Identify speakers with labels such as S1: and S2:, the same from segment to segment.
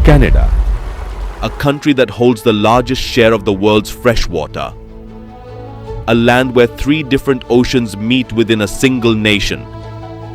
S1: Canada, a country that holds the largest share of the world's fresh water. A land where 3 different oceans meet within a single nation,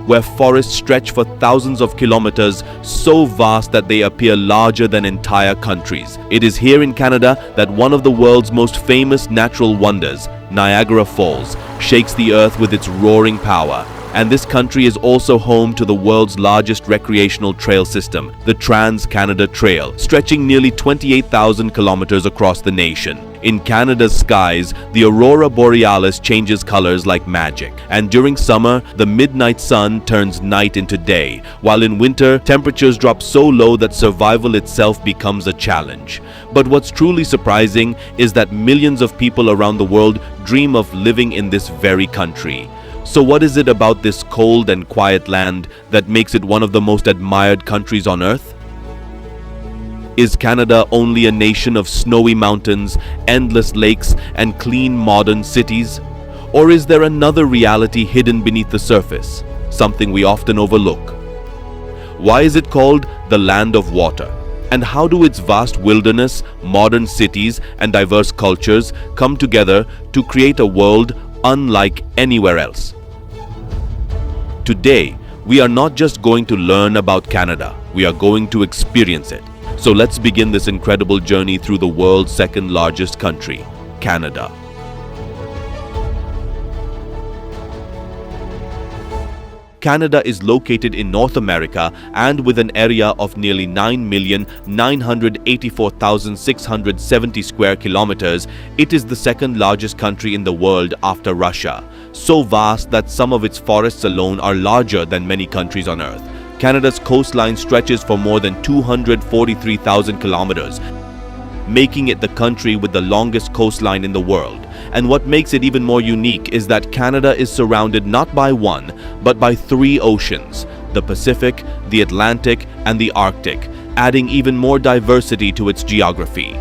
S1: where forests stretch for thousands of kilometers, so vast that they appear larger than entire countries. It is here in Canada that one of the world's most famous natural wonders, Niagara Falls, shakes the earth with its roaring power. And this country is also home to the world's largest recreational trail system, the Trans-Canada Trail, stretching nearly 28,000 kilometers across the nation. In Canada's skies, the aurora borealis changes colors like magic, and during summer, the midnight sun turns night into day, while in winter, temperatures drop so low that survival itself becomes a challenge. But what's truly surprising is that millions of people around the world dream of living in this very country. So what is it about this cold and quiet land that makes it one of the most admired countries on earth? Is Canada only a nation of snowy mountains, endless lakes, and clean modern cities? Or is there another reality hidden beneath the surface, something we often overlook? Why is it called the land of water? And how do its vast wilderness, modern cities, and diverse cultures come together to create a world unlike anywhere else? Today, we are not just going to learn about Canada, we are going to experience it. So let's begin this incredible journey through the world's second largest country, Canada. Canada is located in North America, and with an area of nearly 9,984,670 square kilometers, it is the second largest country in the world after Russia. So vast that some of its forests alone are larger than many countries on Earth. Canada's coastline stretches for more than 243,000 kilometers, making it the country with the longest coastline in the world. And what makes it even more unique is that Canada is surrounded not by one, but by 3 oceans: the Pacific, the Atlantic, and the Arctic, adding even more diversity to its geography.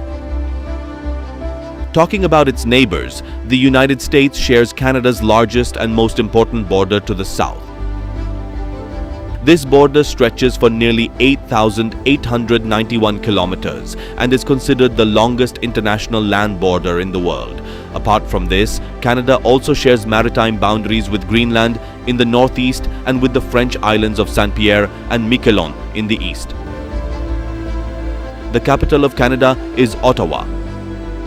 S1: Talking about its neighbors, the United States shares Canada's largest and most important border to the south. This border stretches for nearly 8,891 kilometers and is considered the longest international land border in the world. Apart from this, Canada also shares maritime boundaries with Greenland in the northeast and with the French islands of Saint-Pierre and Miquelon in the east. The capital of Canada is Ottawa,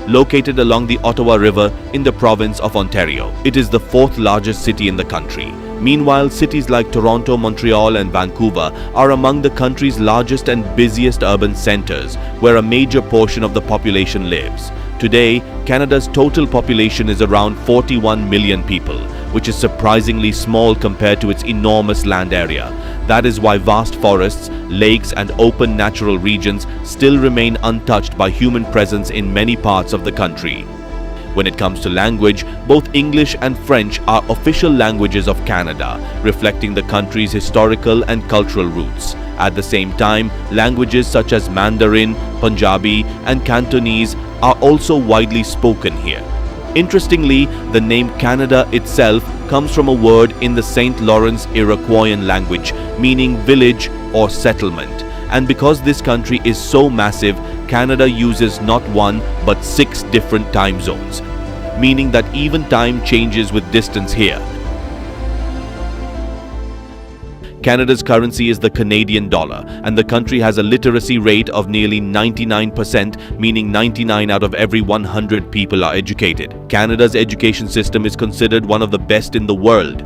S1: located along the Ottawa River in the province of Ontario. It is the 4th largest city in the country. Meanwhile, cities like Toronto, Montreal, and Vancouver are among the country's largest and busiest urban centers, where a major portion of the population lives. Today, Canada's total population is around 41 million people, which is surprisingly small compared to its enormous land area. That is why vast forests, lakes, and open natural regions still remain untouched by human presence in many parts of the country. When it comes to language, both English and French are official languages of Canada, reflecting the country's historical and cultural roots. At the same time, languages such as Mandarin, Punjabi, and Cantonese are also widely spoken here. Interestingly, the name Canada itself comes from a word in the St. Lawrence Iroquoian language, meaning village or settlement. And because this country is so massive, Canada uses not one but 6 different time zones, meaning that even time changes with distance here. Canada's currency is the Canadian dollar, and the country has a literacy rate of nearly 99%, meaning 99 out of every 100 people are educated. Canada's education system is considered one of the best in the world,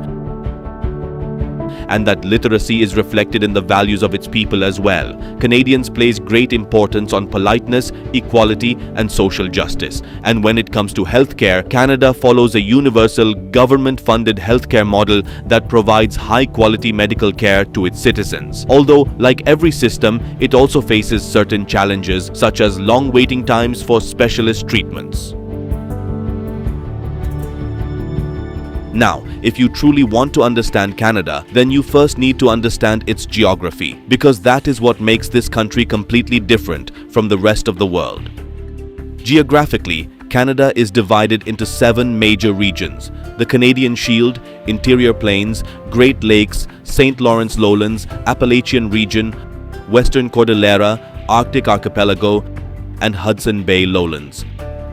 S1: and that literacy is reflected in the values of its people as well. Canadians place great importance on politeness, equality, and social justice. And when it comes to healthcare, Canada follows a universal government-funded healthcare model that provides high-quality medical care to its citizens. Although, like every system, it also faces certain challenges, such as long waiting times for specialist treatments. Now, if you truly want to understand Canada, then you first need to understand its geography, because that is what makes this country completely different from the rest of the world. Geographically, Canada is divided into 7 major regions: the Canadian Shield, Interior Plains, Great Lakes, St. Lawrence Lowlands, Appalachian Region, Western Cordillera, Arctic Archipelago, and Hudson Bay lowlands.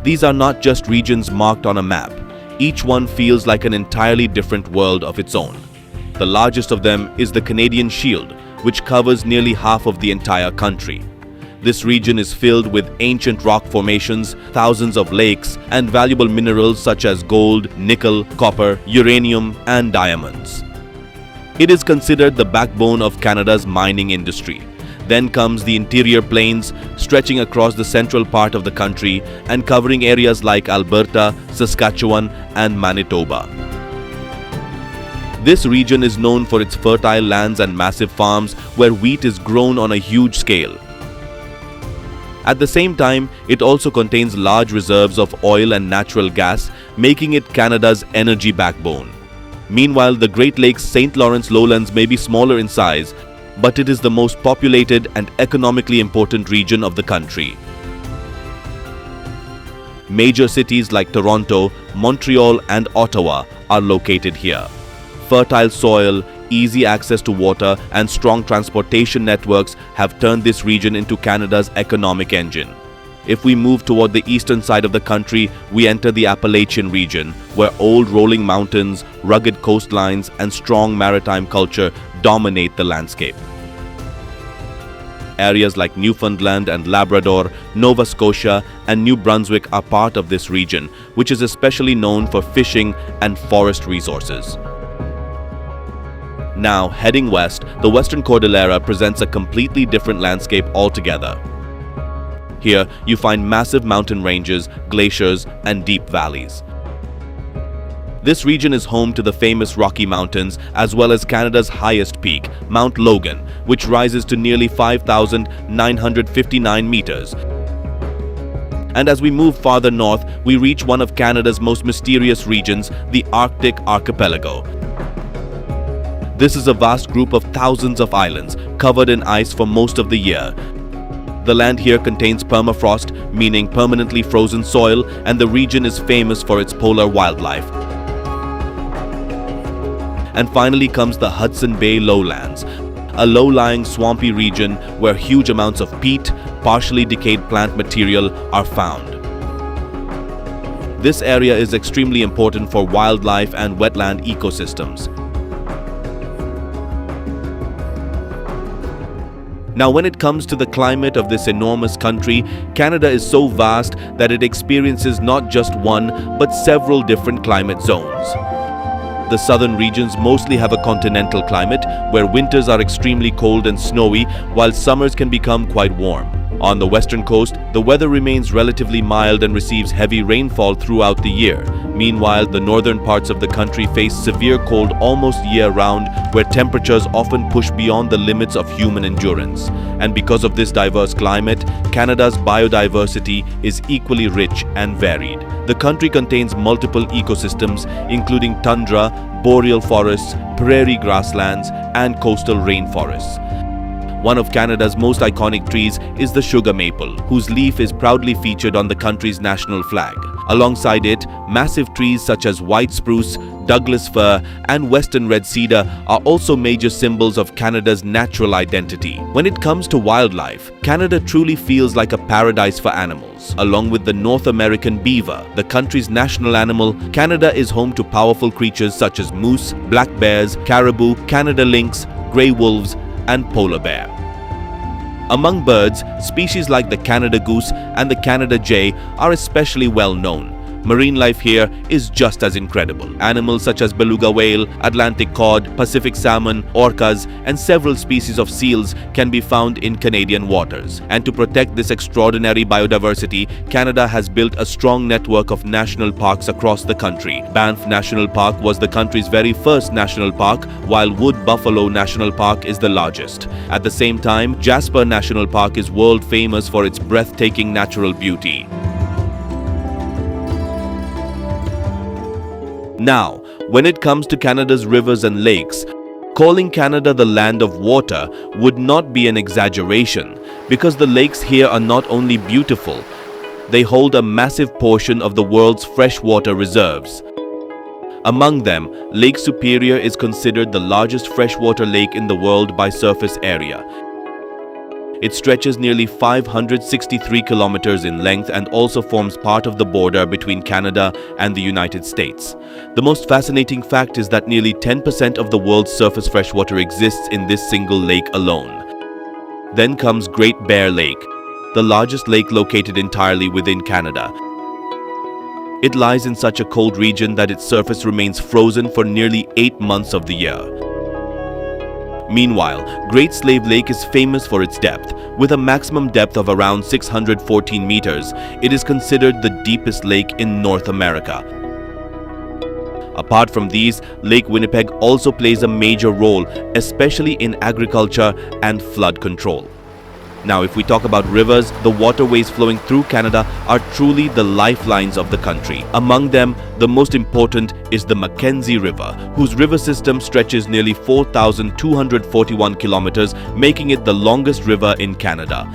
S1: These are not just regions marked on a map. Each one feels like an entirely different world of its own. The largest of them is the Canadian Shield, which covers nearly half of the entire country. This region is filled with ancient rock formations, thousands of lakes, and valuable minerals such as gold, nickel, copper, uranium, and diamonds. It is considered the backbone of Canada's mining industry. Then comes the interior plains, stretching across the central part of the country and covering areas like Alberta, Saskatchewan, and Manitoba. This region is known for its fertile lands and massive farms where wheat is grown on a huge scale. At the same time, it also contains large reserves of oil and natural gas, making it Canada's energy backbone. Meanwhile, the Great Lakes St. Lawrence lowlands may be smaller in size, but it is the most populated and economically important region of the country. Major cities like Toronto, Montreal, and Ottawa are located here. Fertile soil, easy access to water, and strong transportation networks have turned this region into Canada's economic engine. If we move toward the eastern side of the country, we enter the Appalachian region, where old rolling mountains, rugged coastlines, and strong maritime culture dominate the landscape. Areas like Newfoundland and Labrador, Nova Scotia, and New Brunswick are part of this region, which is especially known for fishing and forest resources. Now, heading west, the Western Cordillera presents a completely different landscape altogether. Here, you find massive mountain ranges, glaciers, and deep valleys. This region is home to the famous Rocky Mountains, as well as Canada's highest peak, Mount Logan, which rises to nearly 5,959 meters. And as we move farther north, we reach one of Canada's most mysterious regions, the Arctic Archipelago. This is a vast group of thousands of islands, covered in ice for most of the year. The land here contains permafrost, meaning permanently frozen soil, and the region is famous for its polar wildlife. And finally comes the Hudson Bay lowlands, a low-lying swampy region where huge amounts of peat, partially decayed plant material are found. This area is extremely important for wildlife and wetland ecosystems. Now, when it comes to the climate of this enormous country, Canada is so vast that it experiences not just one, but several different climate zones. The southern regions mostly have a continental climate, where winters are extremely cold and snowy, while summers can become quite warm. On the western coast, the weather remains relatively mild and receives heavy rainfall throughout the year. Meanwhile, the northern parts of the country face severe cold almost year-round, where temperatures often push beyond the limits of human endurance. And because of this diverse climate, Canada's biodiversity is equally rich and varied. The country contains multiple ecosystems, including tundra, boreal forests, prairie grasslands, and coastal rainforests. One of Canada's most iconic trees is the sugar maple, whose leaf is proudly featured on the country's national flag. Alongside it, massive trees such as white spruce, Douglas fir, and western red cedar are also major symbols of Canada's natural identity. When it comes to wildlife, Canada truly feels like a paradise for animals. Along with the North American beaver, the country's national animal, Canada is home to powerful creatures such as moose, black bears, caribou, Canada lynx, grey wolves, and polar bear. Among birds, species like the Canada goose and the Canada jay are especially well known. Marine life here is just as incredible. Animals such as beluga whale, Atlantic cod, Pacific salmon, orcas, and several species of seals can be found in Canadian waters. And to protect this extraordinary biodiversity, Canada has built a strong network of national parks across the country. Banff National Park was the country's very first national park, while Wood Buffalo National Park is the largest. At the same time, Jasper National Park is world famous for its breathtaking natural beauty. Now, when it comes to Canada's rivers and lakes, calling Canada the land of water would not be an exaggeration, because the lakes here are not only beautiful, they hold a massive portion of the world's freshwater reserves. Among them, Lake Superior is considered the largest freshwater lake in the world by surface area. It stretches nearly 563 kilometers in length and also forms part of the border between Canada and the United States. The most fascinating fact is that nearly 10% of the world's surface freshwater exists in this single lake alone. Then comes Great Bear Lake, the largest lake located entirely within Canada. It lies in such a cold region that its surface remains frozen for nearly 8 months of the year. Meanwhile, Great Slave Lake is famous for its depth. With a maximum depth of around 614 meters, it is considered the deepest lake in North America. Apart from these, Lake Winnipeg also plays a major role, especially in agriculture and flood control. Now, if we talk about rivers, the waterways flowing through Canada are truly the lifelines of the country. Among them, the most important is the Mackenzie River, whose river system stretches nearly 4,241 kilometers, making it the longest river in Canada.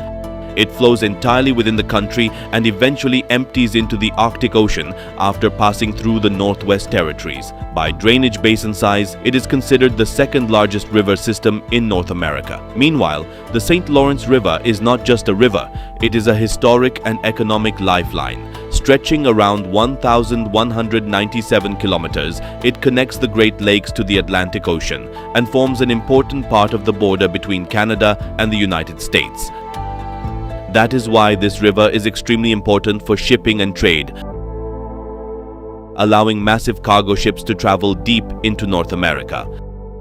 S1: It flows entirely within the country and eventually empties into the Arctic Ocean after passing through the Northwest Territories. By drainage basin size, it is considered the second largest river system in North America. Meanwhile, the St. Lawrence River is not just a river, it is a historic and economic lifeline. Stretching around 1,197 kilometers, it connects the Great Lakes to the Atlantic Ocean and forms an important part of the border between Canada and the United States. That is why this river is extremely important for shipping and trade, allowing massive cargo ships to travel deep into North America.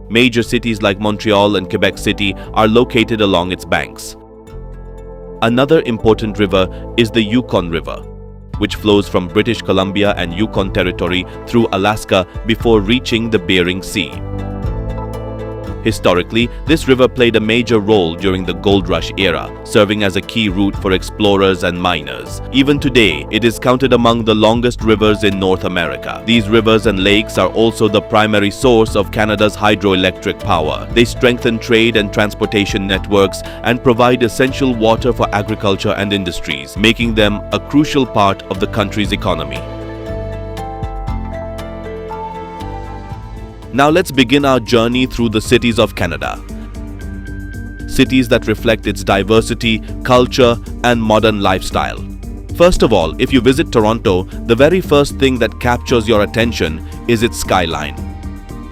S1: Major cities like Montreal and Quebec City are located along its banks. Another important river is the Yukon River, which flows from British Columbia and Yukon Territory through Alaska before reaching the Bering Sea. Historically, this river played a major role during the Gold Rush era, serving as a key route for explorers and miners. Even today, it is counted among the longest rivers in North America. These rivers and lakes are also the primary source of Canada's hydroelectric power. They strengthen trade and transportation networks and provide essential water for agriculture and industries, making them a crucial part of the country's economy. Now let's begin our journey through the cities of Canada. Cities that reflect its diversity, culture, and modern lifestyle. First of all, if you visit Toronto, the very first thing that captures your attention is its skyline.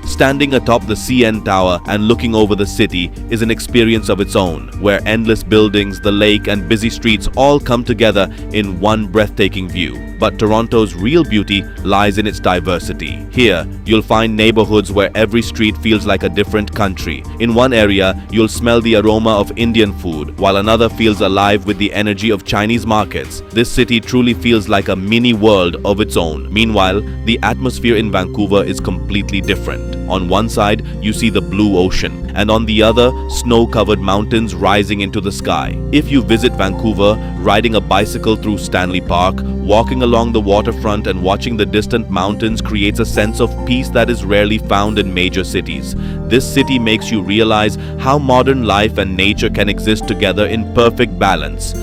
S1: Standing atop the CN Tower and looking over the city is an experience of its own, where endless buildings, the lake, and busy streets all come together in one breathtaking view. But Toronto's real beauty lies in its diversity. Here, you'll find neighborhoods where every street feels like a different country. In one area, you'll smell the aroma of Indian food, while another feels alive with the energy of Chinese markets. This city truly feels like a mini world of its own. Meanwhile, the atmosphere in Vancouver is completely different. On one side, you see the blue ocean, and on the other, snow-covered mountains rising into the sky. If you visit Vancouver, riding a bicycle through Stanley Park, walking along the waterfront and watching the distant mountains creates a sense of peace that is rarely found in major cities. This city makes you realize how modern life and nature can exist together in perfect balance.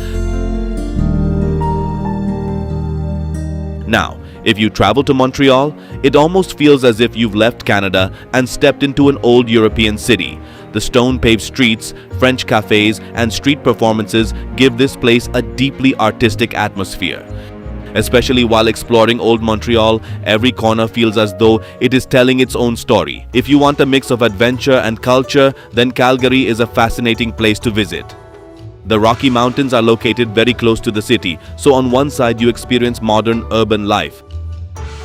S1: Now, if you travel to Montreal, it almost feels as if you've left Canada and stepped into an old European city. The stone-paved streets, French cafes, and street performances give this place a deeply artistic atmosphere. Especially while exploring Old Montreal, every corner feels as though it is telling its own story. If you want a mix of adventure and culture, then Calgary is a fascinating place to visit. The Rocky Mountains are located very close to the city, so on one side you experience modern urban life,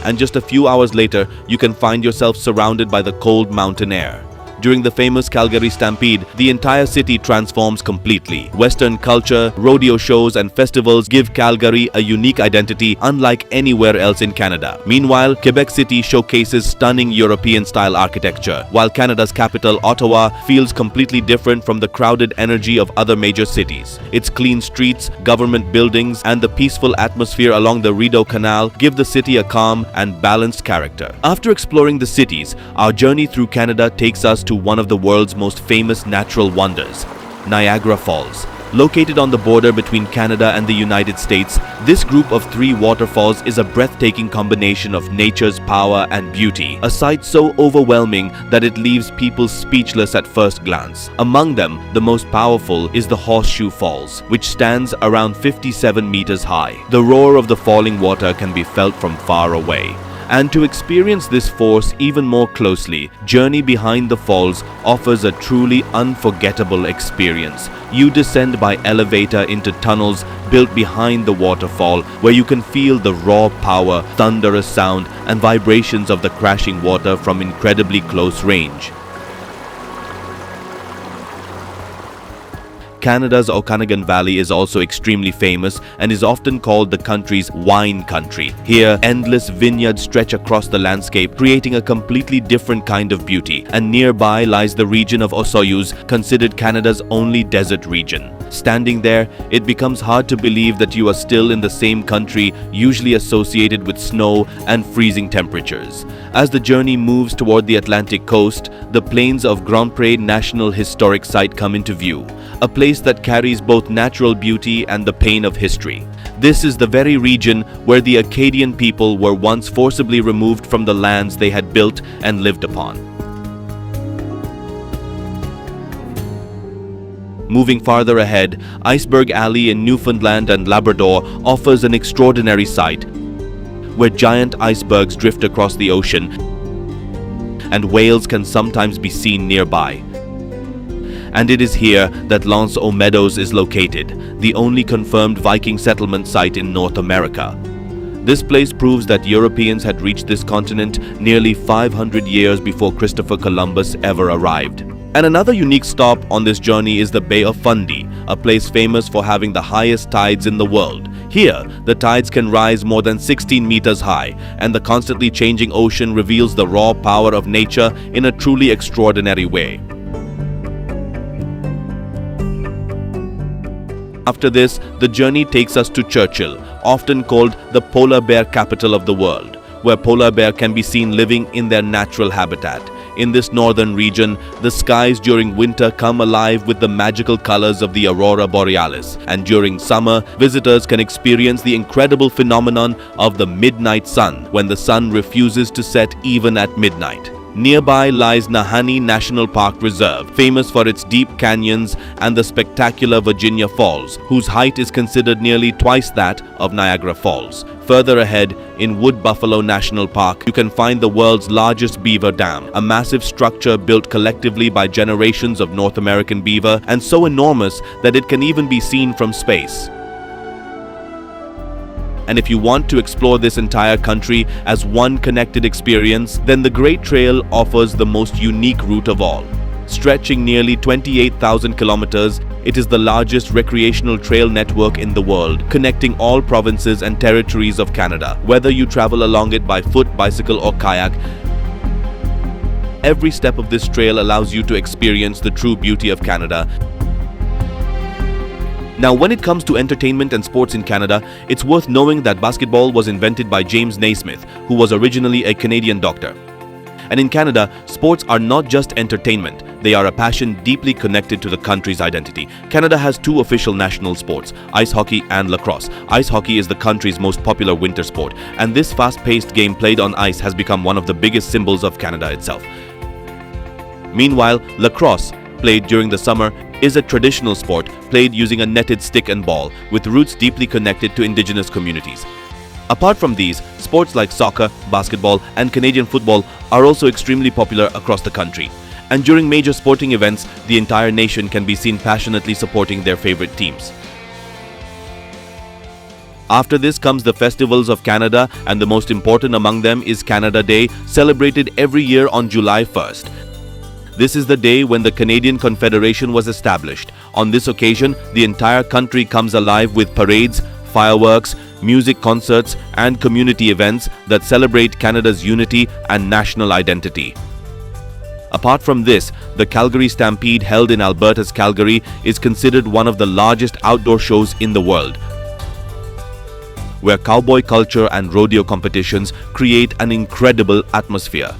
S1: and just a few hours later, you can find yourself surrounded by the cold mountain air. During the famous Calgary Stampede, the entire city transforms completely. Western culture, rodeo shows, and festivals give Calgary a unique identity unlike anywhere else in Canada. Meanwhile, Quebec City showcases stunning European-style architecture, while Canada's capital, Ottawa, feels completely different from the crowded energy of other major cities. Its clean streets, government buildings, and the peaceful atmosphere along the Rideau Canal give the city a calm and balanced character. After exploring the cities, our journey through Canada takes us to one of the world's most famous natural wonders, Niagara Falls. Located on the border between Canada and the United States, this group of 3 waterfalls is a breathtaking combination of nature's power and beauty, a sight so overwhelming that it leaves people speechless at first glance. Among them, the most powerful is the Horseshoe Falls, which stands around 57 meters high. The roar of the falling water can be felt from far away. And to experience this force even more closely, Journey Behind the Falls offers a truly unforgettable experience. You descend by elevator into tunnels built behind the waterfall, where you can feel the raw power, thunderous sound, and vibrations of the crashing water from incredibly close range. Canada's Okanagan Valley is also extremely famous and is often called the country's wine country. Here, endless vineyards stretch across the landscape, creating a completely different kind of beauty. And nearby lies the region of Osoyoos, considered Canada's only desert region. Standing there, it becomes hard to believe that you are still in the same country usually associated with snow and freezing temperatures. As the journey moves toward the Atlantic coast, the plains of Grand Pré National Historic Site come into view, a place that carries both natural beauty and the pain of history. This is the very region where the Acadian people were once forcibly removed from the lands they had built and lived upon. Moving farther ahead, Iceberg Alley in Newfoundland and Labrador offers an extraordinary sight, where giant icebergs drift across the ocean and whales can sometimes be seen nearby. And it is here that L'Anse aux Meadows is located, the only confirmed Viking settlement site in North America. This place proves that Europeans had reached this continent nearly 500 years before Christopher Columbus ever arrived. And another unique stop on this journey is the Bay of Fundy, a place famous for having the highest tides in the world. Here, the tides can rise more than 16 meters high, and the constantly changing ocean reveals the raw power of nature in a truly extraordinary way. After this, the journey takes us to Churchill, often called the polar bear capital of the world, where polar bear can be seen living in their natural habitat. In this northern region, the skies during winter come alive with the magical colors of the aurora borealis, and during summer, visitors can experience the incredible phenomenon of the midnight sun, when the sun refuses to set even at midnight. Nearby lies Nahanni National Park Reserve, famous for its deep canyons and the spectacular Virginia Falls, whose height is considered nearly twice that of Niagara Falls. Further ahead, in Wood Buffalo National Park, you can find the world's largest beaver dam, a massive structure built collectively by generations of North American beaver, and so enormous that it can even be seen from space. And if you want to explore this entire country as one connected experience, then the Great Trail offers the most unique route of all. Stretching nearly 28,000 kilometers, it is the largest recreational trail network in the world, connecting all provinces and territories of Canada. Whether you travel along it by foot, bicycle, or kayak, every step of this trail allows you to experience the true beauty of Canada. Now, when it comes to entertainment and sports in Canada, it's worth knowing that basketball was invented by James Naismith, who was originally a Canadian doctor. And in Canada, sports are not just entertainment, they are a passion deeply connected to the country's identity. Canada has 2 official national sports, ice hockey and lacrosse. Ice hockey is the country's most popular winter sport, and this fast-paced game played on ice has become one of the biggest symbols of Canada itself. Meanwhile, lacrosse, played during the summer, is a traditional sport played using a netted stick and ball, with roots deeply connected to Indigenous communities. Apart from these, sports like soccer, basketball, and Canadian football are also extremely popular across the country. And during major sporting events, the entire nation can be seen passionately supporting their favorite teams. After this comes the festivals of Canada, and the most important among them is Canada Day, celebrated every year on July 1st. This is the day when the Canadian Confederation was established. On this occasion, the entire country comes alive with parades, fireworks, music concerts, and community events that celebrate Canada's unity and national identity. Apart from this, the Calgary Stampede, held in Alberta's Calgary, is considered one of the largest outdoor shows in the world, where cowboy culture and rodeo competitions create an incredible atmosphere.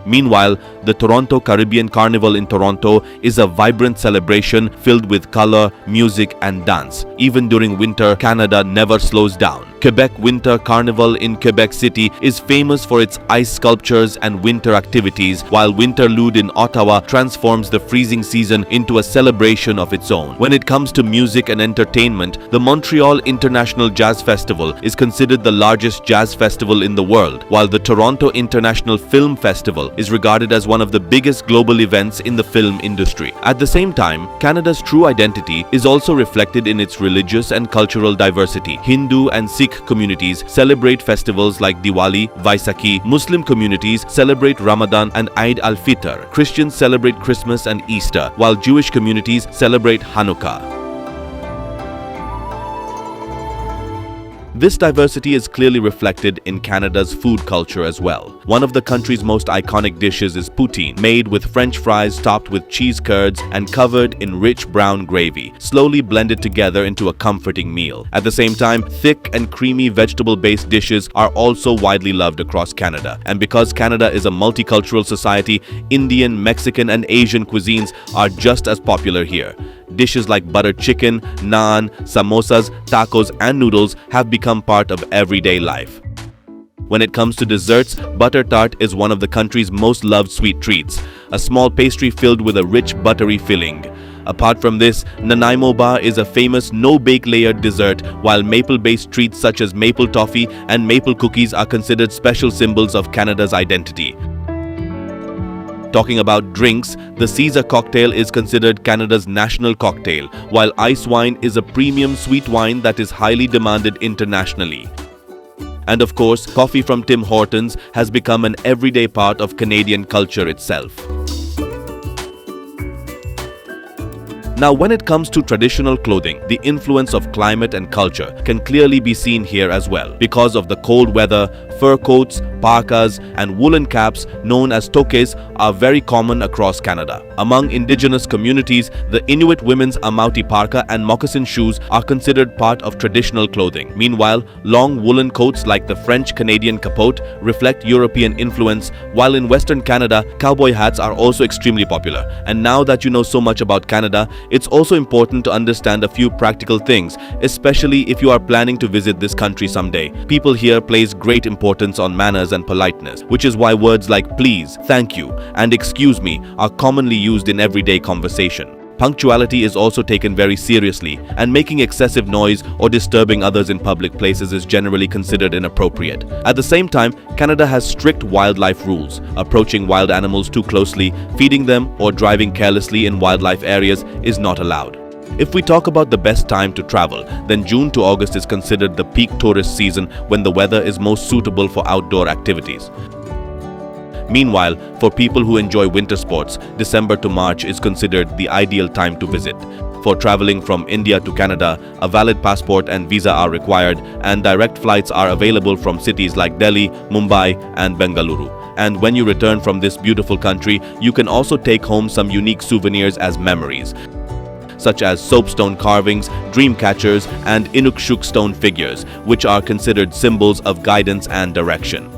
S1: Meanwhile, The Toronto Caribbean Carnival in Toronto is a vibrant celebration filled with color, music, and dance. Even during winter, Canada never slows down. Quebec Winter Carnival in Quebec City is famous for its ice sculptures and winter activities, while Winterlude in Ottawa transforms the freezing season into a celebration of its own. When it comes to music and entertainment, the Montreal International Jazz Festival is considered the largest jazz festival in the world, while the Toronto International Film Festival is regarded as one of the biggest global events in the film industry. At the same time, Canada's true identity is also reflected in its religious and cultural diversity. Hindu and Sikh communities celebrate festivals like Diwali, Vaisakhi. Muslim communities celebrate Ramadan and Eid al-Fitr. Christians celebrate Christmas and Easter, while Jewish communities celebrate Hanukkah. This diversity is clearly reflected in Canada's food culture as well. One of the country's most iconic dishes is poutine, made with French fries topped with cheese curds and covered in rich brown gravy, slowly blended together into a comforting meal. At the same time, thick and creamy vegetable-based dishes are also widely loved across Canada. And because Canada is a multicultural society, Indian, Mexican, and Asian cuisines are just as popular here. Dishes like butter chicken, naan, samosas, tacos, and noodles have become part of everyday life. When it comes to desserts, butter tart is one of the country's most loved sweet treats, a small pastry filled with a rich buttery filling. Apart from this, Nanaimo is a famous no-bake layered dessert, while maple-based treats such as maple toffee and maple cookies are considered special symbols of Canada's identity. Talking about drinks, the Caesar cocktail is considered Canada's national cocktail, while ice wine is a premium sweet wine that is highly demanded internationally. And of course, coffee from Tim Hortons has become an everyday part of Canadian culture itself. Now, when it comes to traditional clothing, the influence of climate and culture can clearly be seen here as well. Because of the cold weather, fur coats, parkas, and woolen caps known as tokes are very common across Canada. Among indigenous communities, the Inuit women's amauti parka and moccasin shoes are considered part of traditional clothing. Meanwhile, long woolen coats like the French-Canadian capote reflect European influence, while in Western Canada, cowboy hats are also extremely popular. And now that you know so much about Canada, it's also important to understand a few practical things, especially if you are planning to visit this country someday. People here place great importance on manners and politeness, which is why words like please, thank you, and excuse me are commonly used in everyday conversation. Punctuality is also taken very seriously, and making excessive noise or disturbing others in public places is generally considered inappropriate. At the same time, Canada has strict wildlife rules. Approaching wild animals too closely, feeding them, or driving carelessly in wildlife areas is not allowed. If we talk about the best time to travel, then June to August is considered the peak tourist season when the weather is most suitable for outdoor activities. Meanwhile, for people who enjoy winter sports, December to March is considered the ideal time to visit. For traveling from India to Canada, a valid passport and visa are required, and direct flights are available from cities like Delhi, Mumbai, and Bengaluru. And when you return from this beautiful country, you can also take home some unique souvenirs as memories, such as soapstone carvings, dream catchers, and Inukshuk stone figures, which are considered symbols of guidance and direction.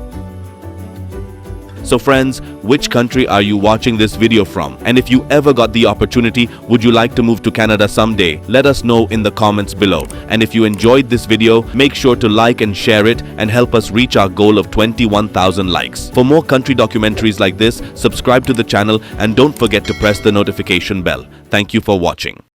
S1: So friends, which country are you watching this video from? And if you ever got the opportunity, would you like to move to Canada someday? Let us know in the comments below. And if you enjoyed this video, make sure to like and share it and help us reach our goal of 21,000 likes. For more country documentaries like this, subscribe to the channel and don't forget to press the notification bell. Thank you for watching.